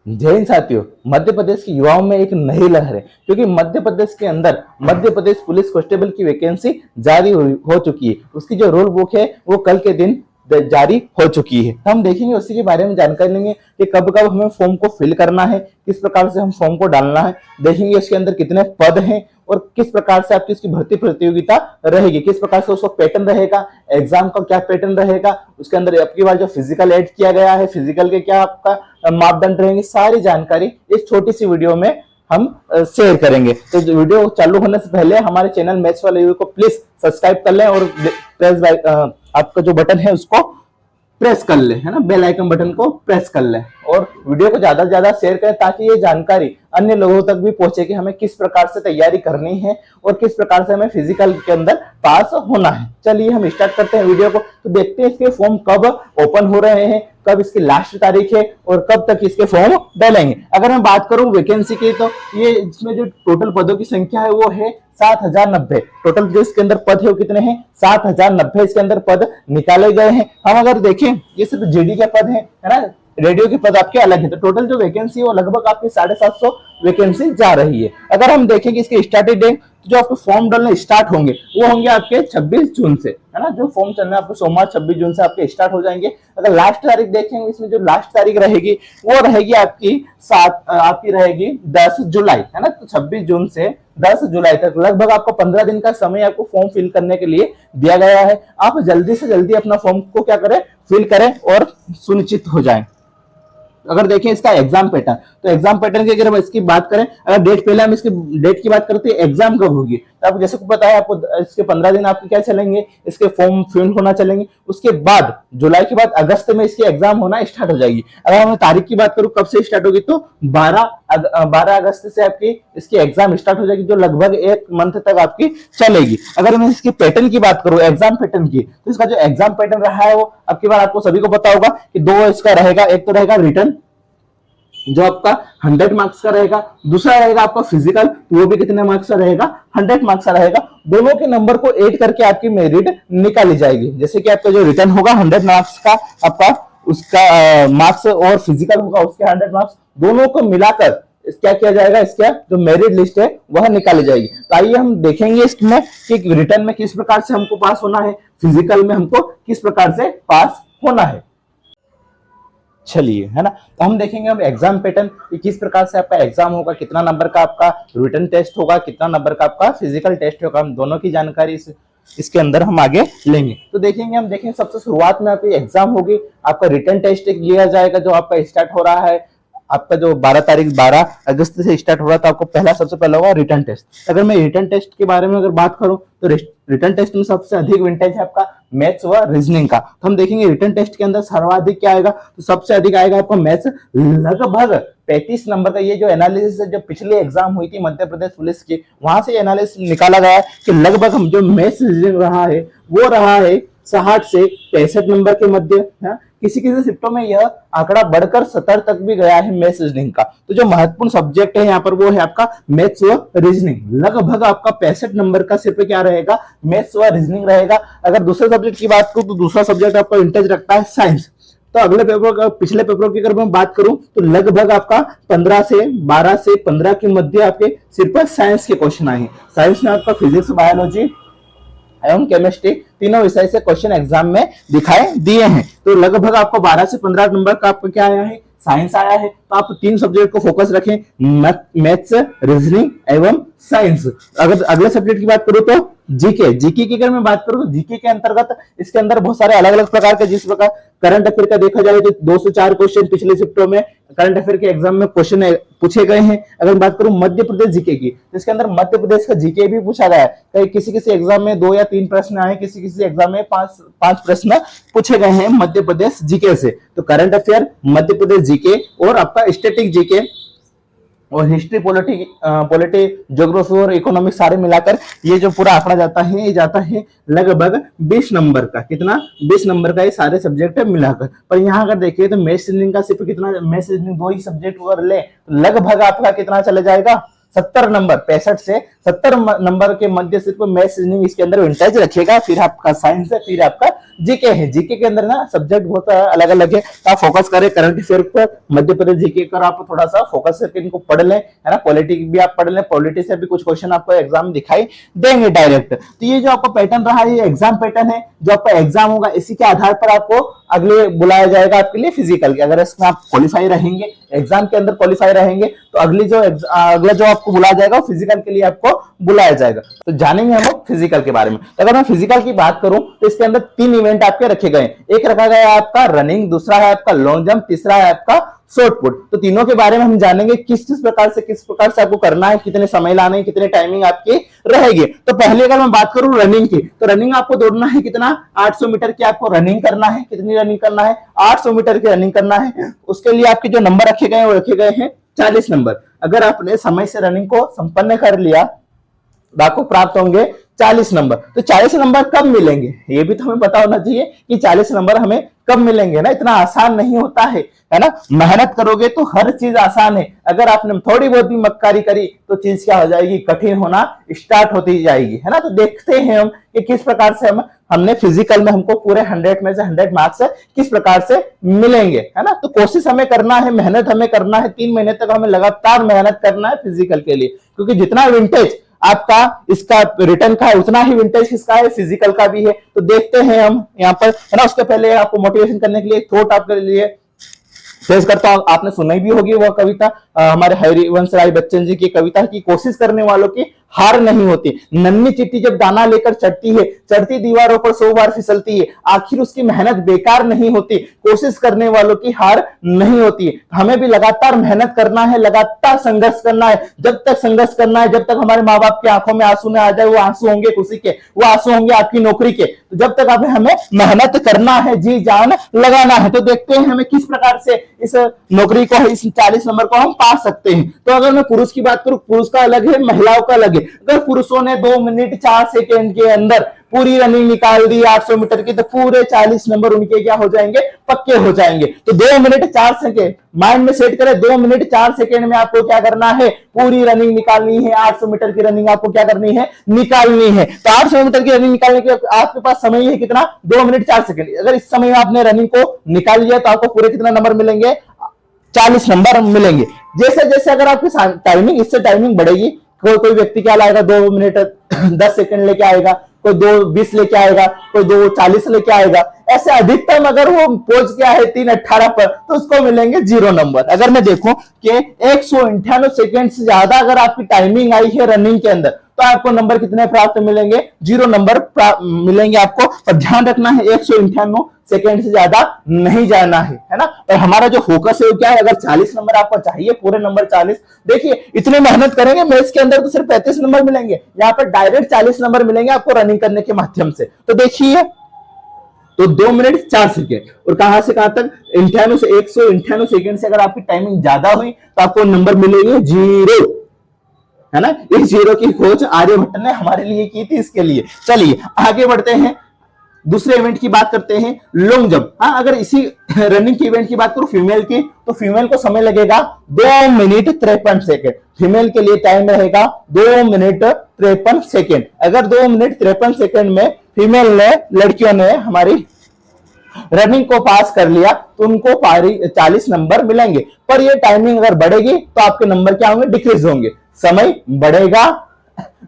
जय हिंद साथियों। मध्य प्रदेश के युवाओं में एक नई लहर है, क्योंकि मध्य प्रदेश के अंदर मध्य प्रदेश पुलिस कांस्टेबल की वैकेंसी जारी हो चुकी है। उसकी जो रूल बुक है वो कल के दिन जारी हो चुकी है। हम देखेंगे उसी के बारे में जानकारी लेंगे कि कब कब हमें फॉर्म को फिल करना है, किस प्रकार से हम फॉर्म को डालना है, देखेंगे उसके अंदर कितने पद हैं और किस प्रकार से आपकी उसकी भर्ती प्रतियोगिता रहेगी, किस प्रकार से उसका पैटर्न रहेगा, एग्जाम का क्या पैटर्न रहेगा, उसके अंदर आपकी बार जो फिजिकल ऐड किया गया है, फिजिकल के क्या आपका मापदंड रहेंगे, सारी जानकारी इस छोटी सी वीडियो में हम शेयर करेंगे। तो वीडियो चालू होने से पहले हमारे चैनल मैथ्स वाले वीडियो को प्लीज सब्सक्राइब कर लें और प्रेस आपका जो बटन है उसको प्रेस कर ले, है ना, बेल आइकन बटन को प्रेस कर ले और वीडियो को ज्यादा से ज्यादा शेयर करें ताकि ये जानकारी अन्य लोगों तक भी पहुंचे कि हमें किस प्रकार से तैयारी करनी है और किस प्रकार से हमें फिजिकल के अंदर पास होना है। चलिए हम स्टार्ट करते हैं वीडियो को। तो देखते हैं इसके फॉर्म कब ओपन हो रहे हैं, कब इसकी लास्ट तारीख है और कब तक इसके फॉर्म डालेंगे। अगर मैं बात करूं वैकेंसी की, तो ये इसमें जो टोटल पदों की संख्या है वो है 7090। टोटल जो इसके अंदर पद है वो कितने हैं? 7090 इसके अंदर पद निकाले गए हैं। हम अगर देखें ये सिर्फ जीडी के पद है ना, रेडियो के पद आपके अलग है। तो टोटल जो वैकेंसी है वो लगभग आपकी 750 वैकेंसी जा रही है। अगर हम देखें कि इसके स्टार्ट डेट, जो आपके फॉर्म डालने स्टार्ट होंगे वो होंगे आपके 26 जून से, है ना। जो फॉर्म चलने आपको सोमवार 26 जून से आपके स्टार्ट हो जाएंगे। अगर लास्ट तारीख देखेंगे, इसमें जो लास्ट तारीख रहेगी वो रहेगी आपकी रहेगी 10 जुलाई, है ना। तो 26 जून से 10 जुलाई तक लगभग आपको 15 दिन का समय आपको फॉर्म फिल करने के लिए दिया गया है। आप जल्दी से जल्दी अपना फॉर्म को क्या करें, फिल करें और सुनिश्चित हो जाएं। अगर देखें इसका एग्जाम पैटर्न, तो एग्जाम पैटर्न की अगर हम इसकी बात करें, अगर डेट पहले हम इसकी डेट की बात करते हैं एग्जाम कब होगी, तो आपको जैसे को पता है आपको इसके 15 दिन आपके क्या चलेंगे, इसके फॉर्म फिल होना चलेंगे। उसके बाद जुलाई के बाद अगस्त में इसकी एग्जाम होना स्टार्ट हो जाएगी। अगर हम तारीख की बात करूं कब से स्टार्ट होगी, तो 12 अगस्त से आपकी इसकी एग्जाम स्टार्ट हो जाएगी, जो लगभग एक मंथ तक आपकी चलेगी। अगर मैं इसकी पैटर्न की बात करूं, एग्जाम पैटर्न की, तो इसका जो एग्जाम पैटर्न रहा है वो अब की बार आपको सभी को पता होगा कि दो इसका रहेगा। एक तो रहेगा रिटर्न जो आपका 100 मार्क्स का रहेगा, दूसरा रहेगा आपका फिजिकल, वो भी कितने मार्क्स का रहेगा, 100 मार्क्स का रहेगा। दोनों के नंबर को ऐड करके आपकी मेरिट निकाली जाएगी। जैसे कि आपका जो रिटर्न होगा 100 मार्क्स का आपका उसका मार्क्स और फिजिकल होगा उसके 100 मार्क्स, दोनों को मिलाकर क्या किया जाएगा, इसका जो मेरिट लिस्ट है वह निकाली जाएगी। तो आइए हम देखेंगे इसमें कि रिटर्न में किस प्रकार से हमको पास होना है, फिजिकल में हमको किस प्रकार से पास होना है। चलिए, है ना। तो हम देखेंगे हम एग्जाम पैटर्न किस प्रकार से आपका एग्जाम होगा, कितना नंबर का आपका रिटन टेस्ट होगा, कितना नंबर का आपका फिजिकल टेस्ट होगा, हम दोनों की जानकारी इसके अंदर हम आगे लेंगे। तो देखेंगे हम देखेंगे सबसे शुरुआत में आपकी एग्जाम होगी, आपका रिटन टेस्ट लिया जाएगा जो आपका स्टार्ट हो रहा है। आपका जो 12 अगस्त से स्टार्ट हो रहा था, आपको सबसे पहला होगा रिटर्न टेस्ट। अगर मैं रिटर्न टेस्ट के बारे में अगर बात करूं, तो रिटर्न टेस्ट में सबसे अधिक विंटेज है आपका मैथ्स व रीजनिंग का। तो हम देखेंगे रिटर्न टेस्ट के अंदर सर्वाधिक क्या आएगा, तो सबसे अधिक आएगा आपका मैथ्स, लगभग 35 नंबर का। ये जो एनालिसिस है, जो पिछले एग्जाम हुई थी मध्य प्रदेश पुलिस की, वहां से एनालिसिस निकाला गया है कि लगभग हम जो मैथ्स रीजनिंग रहा है वो रहा है 60 से 65 नंबर के मध्य, है। किसी किसी शिफ्टों में यह आंकड़ा बढ़कर 70 तक भी गया है मैथ्स रीजनिंग का। तो जो महत्वपूर्ण सब्जेक्ट है यहाँ पर वो है आपका मैथ्स व रीजनिंग। लगभग आपका 65 नंबर का सिर्फ क्या रहेगा, मैथ्स व रीजनिंग रहेगा। अगर दूसरे सब्जेक्ट की बात करूं तो दूसरा सब्जेक्ट आपका इंटरेस्ट रखता है साइंस। तो अगले पेपर पिछले पेपरों की अगर मैं बात करूं तो लगभग आपका 12 से 15 के मध्य आपके सिर्फ साइंस के क्वेश्चन आए हैं। साइंस में आपका फिजिक्स, बायोलॉजी एवं केमिस्ट्री तीनों विषय से क्वेश्चन एग्जाम में दिखाई दिए हैं। तो लगभग आपको 12 से 15 नंबर का आपको क्या आया है, साइंस आया है। तो आप तीन सब्जेक्ट को फोकस रखें, मैथ्स, रीजनिंग एवं साइंस। अगर अगले सब्जेक्ट की बात करूं तो जीके की अगर मैं बात करूं तो जीके के अंतर्गत इसके अंदर बहुत सारे अलग अलग प्रकार के, जिस प्रकार करंट अफेयर का देखा जाए तो 2 से 4 क्वेश्चन पिछले शिफ्टों में करंट अफेयर के एग्जाम में क्वेश्चन पूछे गए हैं। अगर बात करूं मध्य प्रदेश जीके की, तो इसके अंदर मध्य प्रदेश का जीके भी पूछा गया है। किसी किसी एग्जाम में 2 या 3 प्रश्न आए, किसी किसी एग्जाम में 5 प्रश्न पूछे गए हैं मध्य प्रदेश जीके से। तो current affair, Madhya Pradesh GK और आपका स्टैटिक जीके और हिस्ट्री, पॉलिटी, ज्योग्राफी और इकोनॉमिक्स सारे मिलाकर ये जो पूरा आंकड़ा जाता है, ये जाता है लगभग 20 नंबर का। कितना? 20 नंबर का ये सारे सब्जेक्ट मिलाकर। पर यहाँ अगर देखिए तो मैथ्स रीजनिंग का सिर्फ कितना, मैथ्स रीजनिंग 2 ही सब्जेक्ट अगर ले तो लगभग आपका कितना चला जाएगा, 70 नंबर 65 से 70 नंबर के मध्य सिर्फ मैथ्स रीजनिंग इसके अंदर विंटेज रखेगा, फिर आपका साइंस है, फिर आपका जीके है। जीके के अंदर ना सब्जेक्ट बहुत अलग अलग है, तो आप फोकस करें करंट अफेयर पर, मध्य प्रदेश जीके पर आप थोड़ा सा फोकस करके इनको पढ़ लें, है ना। पॉलिटिक्स भी आप पढ़ लें, पॉलिटिक्स से भी कुछ क्वेश्चन आपको एग्जाम दिखाई देंगे डायरेक्ट। तो ये जो आपका पैटर्न रहा है, ये एग्जाम पैटर्न है, जो आपका एग्जाम होगा इसी के आधार पर आपको अगले बुलाया जाएगा आपके लिए फिजिकल के। अगर इसमें आप क्वालिफाई रहेंगे, एग्जाम के अंदर क्वालिफाई रहेंगे, तो अगला जो आपको बुलाया जाएगा फिजिकल के लिए आपको बुलाया जाएगा। तो जानेंगे हम लोग फिजिकल के बारे में। तो अगर मैं फिजिकल की बात करूं तो इसके अंदर 3 इवेंट आपके रखे गए। एक रखा गया है आपका रनिंग, दूसरा है आपका लॉन्ग जंप, तीसरा है आपका शॉर्ट पुट। तो तीनों के बारे में हम जानेंगे किस प्रकार से आपको करना है, कितने समय लाने हैं, कितने टाइमिंग आपकी रहेगी। तो पहले अगर मैं बात करूं रनिंग की, तो रनिंग आपको दौड़ना है कितना, 800 मीटर की आपको रनिंग करना है। कितनी रनिंग करना है, 800 मीटर की रनिंग करना है। उसके लिए आपके जो नंबर रखे गए वो रखे गए हैं 40 नंबर। अगर आपने समय से रनिंग को संपन्न कर लिया तो आपको प्राप्त होंगे 40 नंबर। तो 40 नंबर कब मिलेंगे, ये भी तो हमें पता होना चाहिए कि 40 नंबर हमें कब मिलेंगे ना। इतना आसान नहीं होता है ना। मेहनत करोगे तो हर चीज आसान है, अगर आपने थोड़ी बहुत भी मक्कारी करी तो चीज क्या हो जाएगी, कठिन होना स्टार्ट होती जाएगी, है ना। तो देखते हैं हम कि किस प्रकार से हमने फिजिकल में हमको पूरे 100 में से 100 मार्क्स किस प्रकार से मिलेंगे, है ना। तो कोशिश हमें करना है, मेहनत हमें करना है, 3 महीने तक हमें लगातार मेहनत करना है फिजिकल के लिए, क्योंकि जितना विंटेज आपका इसका रिटर्न का है उतना ही विंटेज किसका है, फिजिकल का भी है। तो देखते हैं हम यहाँ पर, है ना। उसके पहले आपको मोटिवेशन करने के लिए थॉट आपके लिए पेश करता हूं। आपने सुनाई भी होगी वह कविता, हमारे हरिवंश राय बच्चन जी की कविता की, कोशिश करने वालों की हार नहीं होती। नन्ही चिट्टी जब दाना लेकर चढ़ती है, चढ़ती दीवारों पर 100 बार फिसलती है, आखिर उसकी मेहनत बेकार नहीं होती। कोशिश करने वालों की हार नहीं होती है। हमें भी लगातार मेहनत करना है, लगातार संघर्ष करना है। जब तक संघर्ष करना है, जब तक हमारे माँ बाप की आंखों में आंसू न आ जाए, वो आंसू होंगे खुशी के, वो आंसू होंगे आपकी नौकरी के। तो जब तक हमें मेहनत करना है, जी जान लगाना है। तो देखते हैं हमें किस प्रकार से इस नौकरी को, इस 40 नंबर को हम पा सकते हैं। तो अगर मैं पुरुष की बात करूं, पुरुष का अलग है, महिलाओं का अलग है। अगर पुरुषों ने 2 मिनट 4 सेकेंड के अंदर पूरी रनिंग निकाल दी 800 मीटर की, तो पूरे 40 नंबर उनके क्या हो जाएंगे, पक्के हो जाएंगे। तो 2 मिनट 4 सेकेंड माइंड में सेट करें, 2 मिनट 4 सेकेंड में आपको क्या करना है, पूरी रनिंग निकालनी है। 800 मीटर की रनिंग आपको क्या करनी है, निकालनी है। तो 800 मीटर की रनिंग निकालने के आपके पास समय है कितना, 2 मिनट 4 सेकेंड। अगर इस समय में आपने रनिंग को निकाल लिया तो आपको पूरे कितना नंबर मिलेंगे, 40 नंबर मिलेंगे। जैसे जैसे अगर आपकी टाइमिंग, इससे टाइमिंग बढ़ेगी, कोई व्यक्ति क्या लाएगा, 2 मिनट 10 सेकंड लेके आएगा, कोई 2:20 लेके आएगा, कोई 2:40 लेके आएगा। ऐसे अधिकतम अगर वो पहुंच गया है 3:18 पर, तो उसको मिलेंगे 0 नंबर। अगर मैं देखूं कि 198 सेकंड से ज्यादा अगर आपकी टाइमिंग आई है रनिंग के अंदर, तो आपको नंबर कितने प्राप्त मिलेंगे, 0 नंबर मिलेंगे आपको। और ध्यान रखना है 198 सेकेंड से ज्यादा नहीं जाना है ना। और हमारा जो फोकस है वो क्या है, अगर 40 नंबर आपको चाहिए, पूरे नंबर 40, देखिए इतने मेहनत करेंगे मैथ्स के अंदर तो सिर्फ 35 नंबर मिलेंगे, यहाँ पर डायरेक्ट 40 नंबर मिलेंगे आपको रनिंग करने के माध्यम से। तो देखिए, तो 2 मिनट 4 सेकेंड, और कहां से कहां तक, 98 से 198 सेकेंड से अगर आपकी टाइमिंग ज्यादा हुई तो आपको नंबर मिलेंगे 0, है ना। इस 0 की खोज आर्यभट्ट ने हमारे लिए की थी, इसके लिए। चलिए आगे बढ़ते हैं, दूसरे इवेंट की बात करते हैं, लॉन्ग जंप। हाँ, अगर इसी रनिंग की इवेंट की बात करूं फीमेल की, तो फीमेल को समय लगेगा 2 मिनट 53 सेकेंड। फीमेल के लिए टाइम रहेगा 2 मिनट 53 सेकेंड। अगर 2 मिनट 53 सेकेंड में फीमेल ने, लड़कियों ने हमारी रनिंग को पास कर लिया तो उनको 40 नंबर मिलेंगे। पर ये टाइमिंग अगर बढ़ेगी तो आपके नंबर क्या होंगे, डिक्रीज होंगे। समय बढ़ेगा,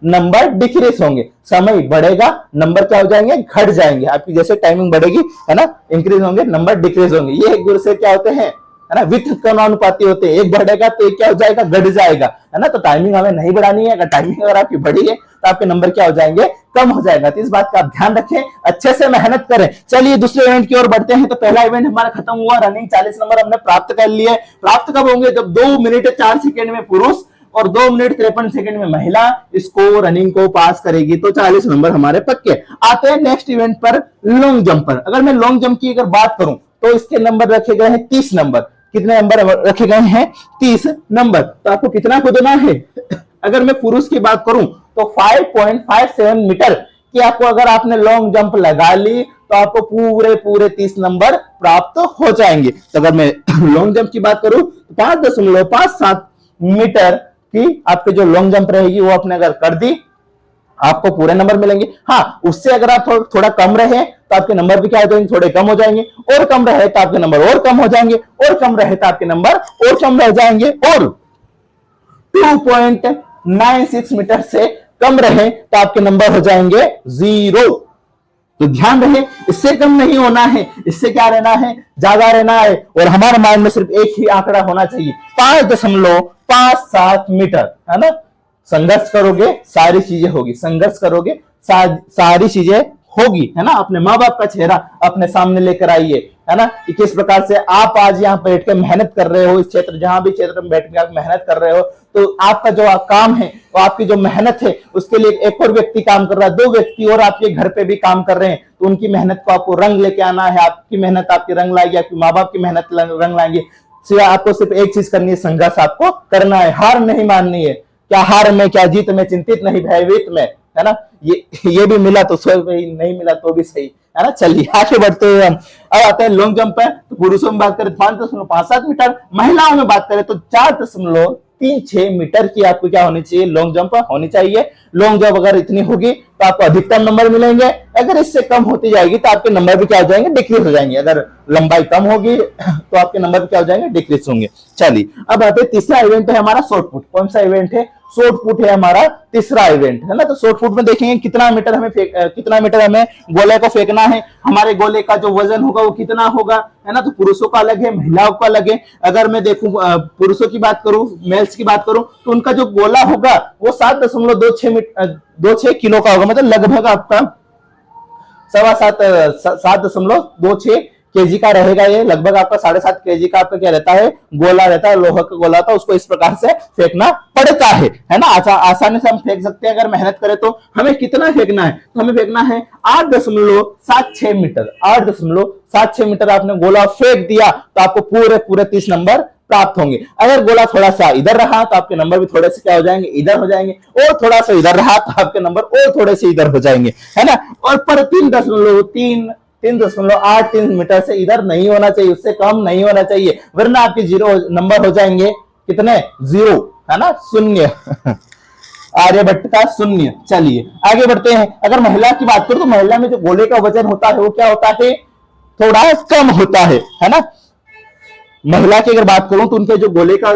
नंबर डिक्रीज होंगे। समय बढ़ेगा, नंबर क्या हो जाएंगे, घट जाएंगे। आपकी जैसे टाइमिंग बढ़ेगी, है ना, इंक्रीज होंगे, नंबर डिक्रीज होंगे। ये एक दूसरे क्या होते हैं, है ना, वित्त समानुपाती होते हैं। एक बढ़ेगा तो एक क्या हो जाएगा, घट जाएगा, है ना। तो टाइमिंग हमें नहीं बढ़ानी है। अगर टाइमिंग अगर आपकी बढ़ी है तो आपके नंबर क्या हो जाएंगे, कम हो जाएगा। तो इस बात का आप ध्यान रखें, अच्छे से मेहनत करें। चलिए दूसरे इवेंट की ओर बढ़ते हैं। तो पहला इवेंट हमारा खत्म हुआ, रनिंग 40 नंबर हमने प्राप्त कर लिए। प्राप्त कब होंगे, जब 2 मिनट 4 सेकेंड में पुरुष और 2 मिनट 53 सेकंड में महिला इसको रनिंग को पास करेगी, तो 40 नंबर हमारे पक्के। आते हैं नेक्स्ट इवेंट पर, लॉन्ग जंप पर। अगर मैं लॉन्ग जंप की अगर बात करूं तो इसके नंबर रखे गए हैं 30 नंबर। कितने नंबर रखे गए हैं, 30 नंबर। तो आपको कितना कूदना है अगर मैं पुरुष की बात करूं तो 5.57 मीटर कि आपको, अगर आपने लॉन्ग जंप लगा ली तो आपको पूरे 30 नंबर प्राप्त हो जाएंगे। तो अगर मैं लॉन्ग जंप की बात करूं तो 5.57 मीटर कि आपके जो लॉन्ग जंप रहेगी वो आपने अगर कर दी, आपको पूरे नंबर मिलेंगे। हाँ, उससे अगर आप थोड़ा कम रहे तो आपके नंबर भी क्या हो जाएंगे, थोड़े कम हो जाएंगे, और कम रहे तो आपके नंबर और कम हो जाएंगे, और कम रहे तो आपके नंबर और कम रह जाएंगे, और 2.96 मीटर से कम रहे तो आपके नंबर हो जाएंगे 0। तो ध्यान रहे, इससे कम नहीं होना है, इससे क्या रहना है, ज्यादा रहना है, और हमारे माइंड में सिर्फ एक ही आंकड़ा होना चाहिए, 5.57 मीटर, है ना। संघर्ष करोगे सारी चीजें होगी, संघर्ष करोगे सारी चीजें होगी, है ना। अपने माँ बाप का चेहरा अपने सामने लेकर आइए, है ना, कि किस प्रकार से आप आज यहाँ बैठ के मेहनत कर रहे हो, इस क्षेत्र जहां भी क्षेत्र में बैठ के आप मेहनत कर रहे हो, तो आपका जो काम है, वो आपकी जो मेहनत है, उसके लिए एक और व्यक्ति काम कर रहा है, 2 व्यक्ति और आपके घर पे भी काम कर रहे हैं, तो उनकी मेहनत को आपको रंग लेके आना है, आपकी मेहनत आपकी रंग लाएगी, आपके माँ बाप की मेहनत रंग लाएंगे। आपको सिर्फ एक चीज करनी है, संघर्ष आपको करना है, हार नहीं माननी है। क्या हार में, क्या जीत में, चिंतित नहीं भयभीत में, है ना। ये भी मिला तो सही, नहीं मिला तो भी सही, है ना। चलिए आगे बढ़ते हैं हम। अब आते हैं लॉन्ग जंप पे। तो पुरुषों में बात करें 5.57 मीटर, महिलाओं में बात करें तो 4.36 मीटर की आपको क्या होनी चाहिए, लॉन्ग जंप होनी चाहिए। लॉन्ग जंप अगर इतनी होगी तो आपको अधिकतम नंबर मिलेंगे, अगर इससे कम होती जाएगी तो आपके नंबर भी क्या हो जाएंगे, डिक्रीज हो जाएंगे। अगर लंबाई कम होगी तो आपके नंबर भी क्या हो जाएंगे, डिक्रीज होंगे। चलिए अब आते हैं तीसरा इवेंट है हमारा शॉर्ट पुट। कौन सा इवेंट है, शॉर्ट पुट है हमारा तीसरा इवेंट, है ना। तो शॉर्ट पुट में देखेंगे कितना मीटर हमें गोले को फेंकना है, हमारे गोले का जो वजन होगा वो कितना होगा, है ना। तो पुरुषों का अलग है, महिलाओं का अलग है। अगर मैं देखूं पुरुषों की बात करूं, मेल्स की बात करूं, तो उनका जो गोला होगा वो 7.26 किलो का होगा, मतलब लगभग आपका 7.26 केजी का रहेगा। ये लगभग आपका 7.5 केजी का आपका क्या रहता है, गोला रहता है, लोहा का गोला था, उसको इस प्रकार से फेंकना पड़ता है ना। आसानी से हम फेंक सकते हैं अगर मेहनत करें तो। हमें कितना फेंकना है, तो हमें फेंकना है 8.76 मीटर। 8.76 मीटर आपने गोला फेंक दिया तो आपको पूरे 30 नंबर प्राप्त होंगे। अगर गोला थोड़ा सा इधर रहा तो आपके नंबर भी थोड़े से क्या हो जाएंगे, इधर हो जाएंगे, और थोड़ा सा इधर रहा तो आपके नंबर और थोड़े से इधर हो जाएंगे, है ना। और पर 3.83 मीटर से इधर नहीं होना चाहिए, उससे कम नहीं होना चाहिए, वरना आपके 0 नंबर हो जाएंगे, कितने, 0, है ना, 0 आर्यभट्ट का 0। चलिए आगे बढ़ते हैं। अगर महिला की बात करूं तो महिला में जो गोले का वजन होता है वो क्या होता है, थोड़ा कम होता है ना। महिला की अगर बात करूं तो उनके जो गोले का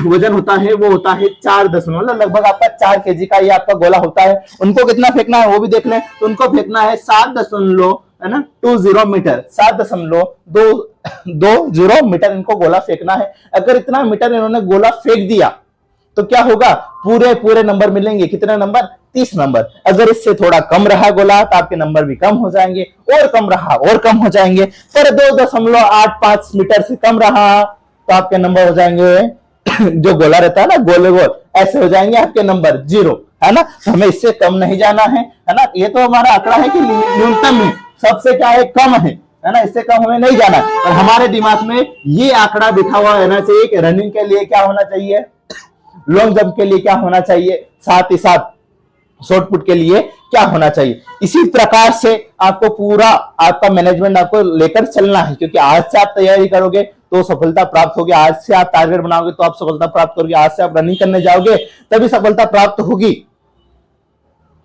वजन होता है वो होता है 4 लगभग आपका 4 केजी का ये आपका गोला होता है। उनको कितना फेंकना है वो भी देख लें, तो उनको फेंकना है 7.20 मीटर, 7.20 मीटर इनको गोला फेंकना है। अगर इतना मीटर इन्होंने गोला फेंक दिया तो क्या होगा, पूरे नंबर मिलेंगे, कितने नंबर, 30 नंबर। अगर इससे थोड़ा कम रहा गोला तो आपके नंबर भी कम हो जाएंगे, और कम रहा और कम हो जाएंगे। पर 2.85 मीटर से कम रहा तो आपके नंबर हो जाएंगे जो गोला रहता है ना, गोल ऐसे हो जाएंगे आपके नंबर 0, है ना। तो हमें इससे कम नहीं जाना है ना। ये तो हमारा आंकड़ा है कि न्यूनतम है, सबसे क्या है, कम है ना, इससे कम हमें नहीं जाना। और हमारे दिमाग में ये आंकड़ा बिठा हुआ रहना चाहिए कि रनिंग के लिए क्या होना चाहिए, लॉन्ग जंप के लिए क्या होना चाहिए, साथ ही साथ शॉर्ट पुट के लिए क्या होना चाहिए। इसी प्रकार से आपको पूरा आपका मैनेजमेंट आपको लेकर चलना है, क्योंकि आज से आप तैयारी करोगे तो सफलता प्राप्त होगी। आज से आप टारगेट बनाओगे तो आप सफलता प्राप्त करोगे। आज से आप रनिंग करने जाओगे तभी सफलता प्राप्त होगी।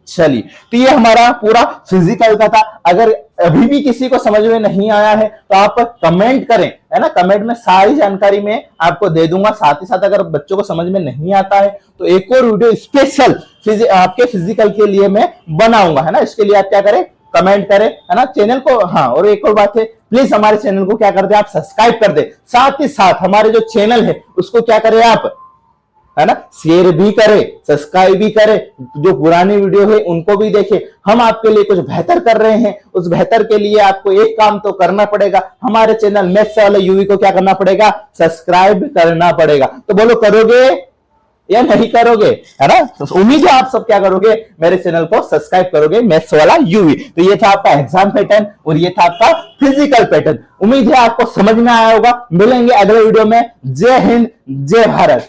चलिए, तो ये हमारा पूरा फिजिकल का था। अगर अभी भी किसी को समझ में नहीं आया है तो आप कमेंट करें, है ना। कमेंट में सारी जानकारी मैं आपको दे दूंगा। साथ ही साथ अगर बच्चों को समझ में नहीं आता है तो एक और वीडियो स्पेशल आपके फिजिकल के लिए मैं बनाऊंगा, है ना। इसके लिए आप क्या करें, कमेंट करें, है ना, चैनल को। हाँ, और एक और बात है, प्लीज हमारे चैनल को क्या कर दे, आप सब्सक्राइब कर दे। साथ ही साथ हमारे जो चैनल है उसको क्या करें आप, है ना, शेयर भी करे, सब्सक्राइब भी करे। जो पुरानी वीडियो है उनको भी देखे। हम आपके लिए कुछ बेहतर कर रहे हैं, उस बेहतर के लिए आपको एक काम तो करना पड़ेगा, हमारे चैनल मैथ्स वाले यूवी को क्या करना पड़ेगा, सब्सक्राइब करना पड़ेगा। तो बोलो, करोगे या नहीं करोगे, है ना। तो उम्मीद है आप सब क्या करोगे, मेरे चैनल को सब्सक्राइब करोगे, मैथ्स वाला यूवी। तो ये था आपका एग्जाम पैटर्न और ये था आपका फिजिकल पैटर्न। उम्मीद है आपको समझ में आया होगा। मिलेंगे अगले वीडियो में। जय हिंद, जय भारत।